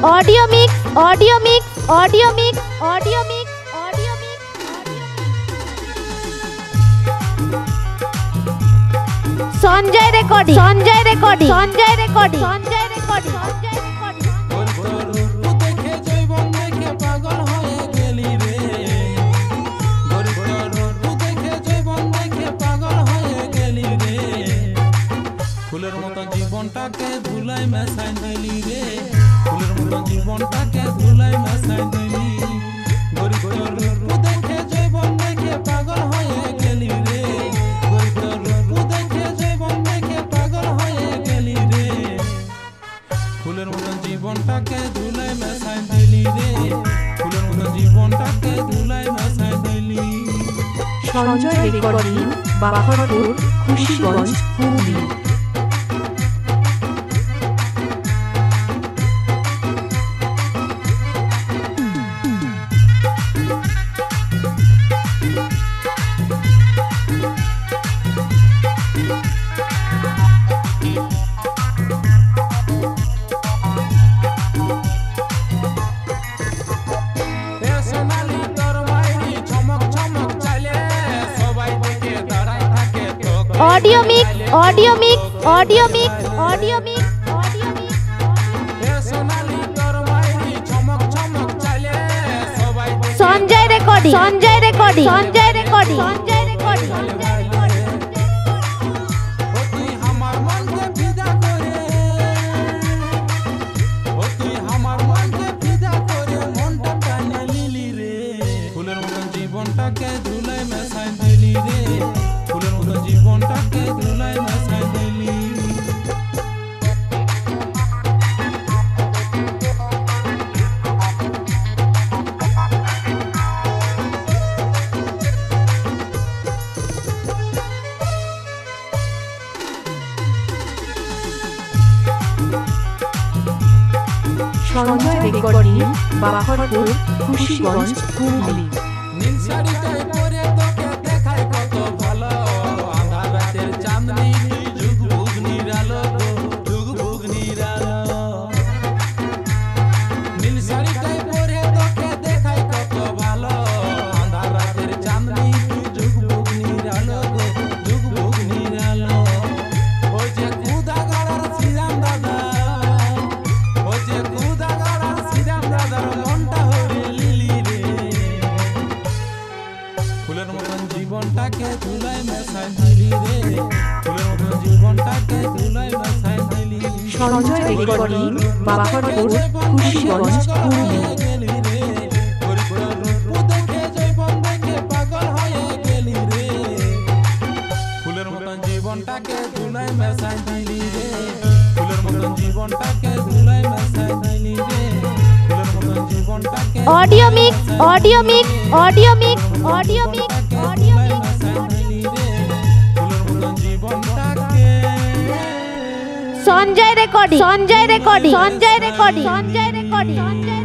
Audio mix audio mix audio mix audio mix audio mix Sanjay recording Sanjay recording Sanjay recording Sanjay recording Sanjay ফুলের মতো জীবনটাকে ধুলাই মেশাই দিলি রে ফুলের মতো জীবনটাকে ধুলাই মেশাই দিলি গরিব রূপ দেখে জীবন দেখে পাগল হয়ে গেলি রে গরিব রূপ দেখে জীবন দেখে পাগল হয়ে গেলি রে ফুলের মতো জীবনটাকে ধুলাই মেশাই দিলি রে ফুলের মতো জীবনটাকে ধুলাই মেশাই দিলি। Sanjay recording, Baharpur, Khushiganj, Hooghly. Audio mix audio mix audio mix audio mix audio mix Sanjay recording Sanjay recording Sanjay recording Sanjay recording ফুলের মতো জীবনটাকে ধুলাই মেশাই দিলি রে ফুলের মতো জীবনটাকে ধুলাই মেশাই দিলি। সঞ্জয় রেকর্ডিং, বাহারপুর, খুশিগঞ্জ, হুগলি। নীল শাড়িটাই পরে তোকে দেখায় কত ভালো আঁধার রাতের চাঁদনি যুগ বুগ নিরালো যুগ বুগ নিরালো নীল শাড়িটাই পরে তোকে দেখায় কত ভালো আঁধার রাতের চাঁদনি যুগ বুগ নিরালো যুগ বুগ নিরালো। ওই যে কুদাগাড়ার শ্রীরাম দাদা ওই যে কুদাগাড়ার শ্রীরাম দাদার মনটা হরে লিলি রে ফুলের মতন জীবনটাকে ধুলাই মেশাই দিলি রে ফুলের মতন জীবনটাকে ধুলাই মেশাই দিলি। সঞ্জয় রেকর্ডিং, বাহারপুর, খুশিগঞ্জ, হুগলি। ফুলের মতন জীবনটাকে ধুলাই মেশাই দিলি রে ফুলের মতন জীবনটাকে ধুলাই মেশাই দিলি রে ফুলের মতন জীবনটাকে audio mix audio mix audio mix audio mix audio mix Sanjay recording Sanjay recording Sanjay recording Sanjay recording Sanjay